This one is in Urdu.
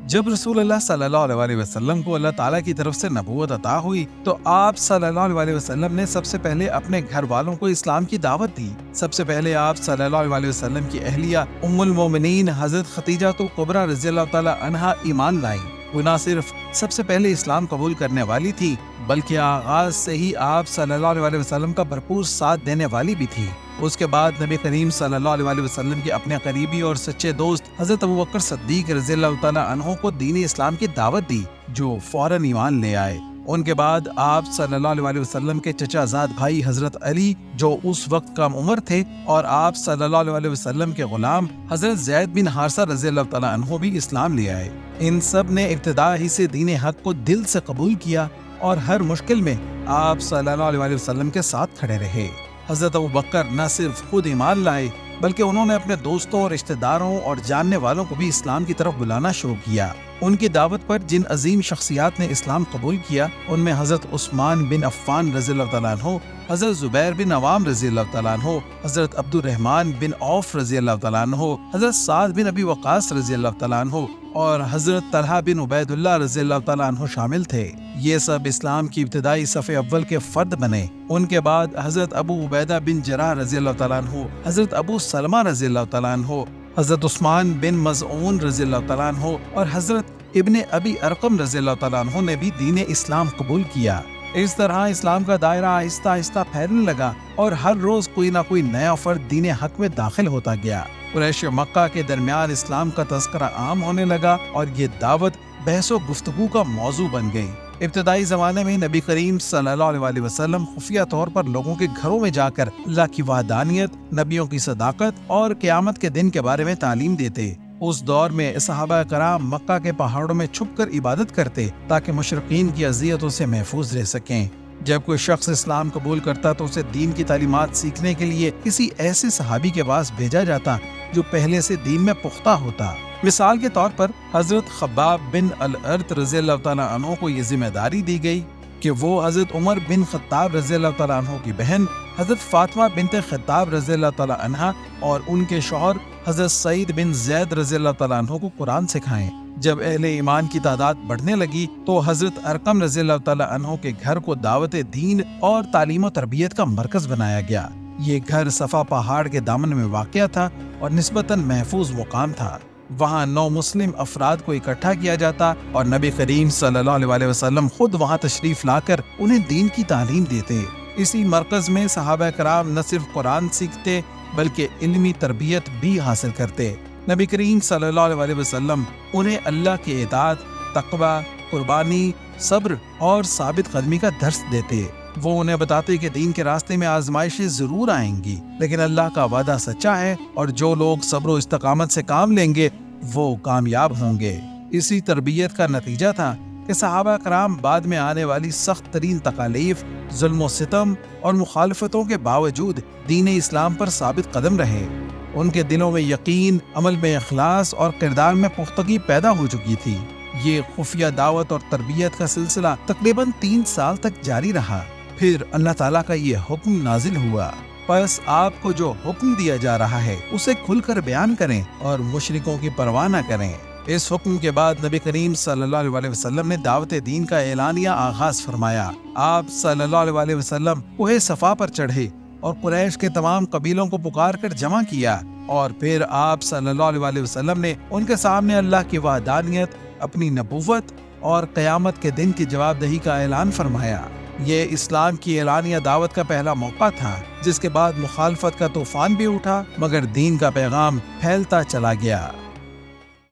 جب رسول اللہ صلی اللہ علیہ وسلم کو اللہ تعالیٰ کی طرف سے نبوت عطا ہوئی تو آپ صلی اللہ علیہ وسلم نے سب سے پہلے اپنے گھر والوں کو اسلام کی دعوت دی۔ سب سے پہلے آپ صلی اللہ علیہ وسلم کی اہلیہ ام المومنین حضرت خدیجہ کبریٰ رضی اللہ تعالیٰ عنہا ایمان لائیں۔ وہ نہ صرف سب سے پہلے اسلام قبول کرنے والی تھی بلکہ آغاز سے ہی آپ صلی اللہ علیہ وسلم کا بھرپور ساتھ دینے والی بھی تھی۔ اس کے بعد نبی کریم صلی اللہ علیہ وسلم کے اپنے قریبی اور سچے دوست حضرت ابوبکر صدیق رضی اللہ تعالیٰ عنہ کو دین اسلام کی دعوت دی، جو فوراً ایمان لے آئے۔ ان کے بعد آپ صلی اللہ علیہ وسلم کے چچا زاد بھائی حضرت علی، جو اس وقت کم عمر تھے، اور آپ صلی اللہ علیہ وسلم کے غلام حضرت زید بن حارثہ رضی اللہ تعالیٰ عنہ بھی اسلام لے آئے۔ ان سب نے ابتدا ہی سے دین حق کو دل سے قبول کیا اور ہر مشکل میں آپ صلی اللہ علیہ وسلم کے ساتھ کھڑے رہے۔ حضرت ابوبکر نہ صرف خود ایمان لائے بلکہ انہوں نے اپنے دوستوں اور رشتہ داروں اور جاننے والوں کو بھی اسلام کی طرف بلانا شروع کیا۔ ان کی دعوت پر جن عظیم شخصیات نے اسلام قبول کیا ان میں حضرت عثمان بن عفان رضی اللہ تعالیٰ عنہ، حضرت زبیر بن عوام رضی اللہ تعالیٰ عنہ، حضرت عبد الرحمن بن عوف رضی اللہ تعالیٰ عنہ، حضرت سعد بن ابی وقاص رضی اللہ تعالیٰ عنہ اور حضرت طلحہ بن عبید اللہ رضی اللہ تعالیٰ عنہ شامل تھے۔ یہ سب اسلام کی ابتدائی صف اول کے فرد بنے۔ ان کے بعد حضرت ابو عبیدہ بن جراح رضی اللہ تعالیٰ عنہ، حضرت ابو سلمہ رضی اللہ تعالیٰ عنہ، حضرت عثمان بن مظعون رضی اللہ تعالیٰ عنہ اور حضرت ابن ابی ارقم رضی اللہ تعالیٰ عنہ نے بھی دین اسلام قبول کیا۔ اس طرح اسلام کا دائرہ آہستہ آہستہ پھیلنے لگا اور ہر روز کوئی نہ کوئی نیا فرد دین حق میں داخل ہوتا گیا۔ قریش مکہ کے درمیان اسلام کا تذکرہ عام ہونے لگا اور یہ دعوت بحث و گفتگو کا موضوع بن گئی۔ ابتدائی زمانے میں نبی کریم صلی اللہ علیہ وسلم خفیہ طور پر لوگوں کے گھروں میں جا کر اللہ کی وحدانیت، نبیوں کی صداقت اور قیامت کے دن کے بارے میں تعلیم دیتے۔ اس دور میں صحابہ کرام مکہ کے پہاڑوں میں چھپ کر عبادت کرتے تاکہ مشرقین کی اذیتوں سے محفوظ رہ سکیں۔ جب کوئی شخص اسلام قبول کرتا تو اسے دین کی تعلیمات سیکھنے کے لیے کسی ایسے صحابی کے پاس بھیجا جاتا جو پہلے سے دین میں پختہ ہوتا۔ مثال کے طور پر حضرت خباب بن الارت رضی اللہ تعالیٰ عنہ کو یہ ذمہ داری دی گئی کہ وہ حضرت عمر بن خطاب رضی اللہ تعالیٰ عنہ کی بہن حضرت فاطمہ بنت خطاب رضی اللہ تعالیٰ عنہ اور ان کے شوہر حضرت سعید بن زید رضی اللہ تعالیٰ عنہ کو قرآن سکھائیں۔ جب اہل ایمان کی تعداد بڑھنے لگی تو حضرت ارقم رضی اللہ تعالیٰ عنہ کے گھر کو دعوت دین اور تعلیم و تربیت کا مرکز بنایا گیا۔ یہ گھر صفا پہاڑ کے دامن میں واقع تھا اور نسبتاً محفوظ مقام تھا۔ وہاں 9 مسلم افراد کو اکٹھا کیا جاتا اور نبی کریم صلی اللہ علیہ وسلم خود وہاں تشریف لا کر انہیں دین کی تعلیم دیتے۔ اسی مرکز میں صحابہ کرام نہ صرف قرآن سیکھتے بلکہ علمی تربیت بھی حاصل کرتے۔ نبی کریم صلی اللہ علیہ وسلم انہیں اللہ کی اطاعت، تقوی، قربانی، صبر اور ثابت قدمی کا درس دیتے۔ وہ انہیں بتاتے کہ دین کے راستے میں آزمائشیں ضرور آئیں گی لیکن اللہ کا وعدہ سچا ہے اور جو لوگ صبر و استقامت سے کام لیں گے وہ کامیاب ہوں گے۔ اسی تربیت کا نتیجہ تھا کہ صحابہ کرام بعد میں آنے والی سخت ترین تکالیف، ظلم و ستم اور مخالفتوں کے باوجود دین اسلام پر ثابت قدم رہے۔ ان کے دلوں میں یقین، عمل میں اخلاص اور کردار میں پختگی پیدا ہو چکی تھی۔ یہ خفیہ دعوت اور تربیت کا سلسلہ تقریباً 3 سال تک جاری رہا۔ پھر اللہ تعالیٰ کا یہ حکم نازل ہوا، پس آپ کو جو حکم دیا جا رہا ہے اسے کھل کر بیان کریں اور مشرکوں کی پرواہ نہ کریں۔ اس حکم کے بعد نبی کریم صلی اللہ علیہ وسلم نے دعوت دین کا اعلانیہ آغاز فرمایا۔ آپ صلی اللہ علیہ وسلم کوہ صفا پر چڑھے اور قریش کے تمام قبیلوں کو پکار کر جمع کیا، اور پھر آپ صلی اللہ علیہ وسلم نے ان کے سامنے اللہ کی وحدانیت، اپنی نبوت اور قیامت کے دن کی جواب دہی کا اعلان فرمایا۔ یہ اسلام کی اعلانیہ دعوت کا پہلا موقع تھا، جس کے بعد مخالفت کا طوفان بھی اٹھا مگر دین کا پیغام پھیلتا چلا گیا۔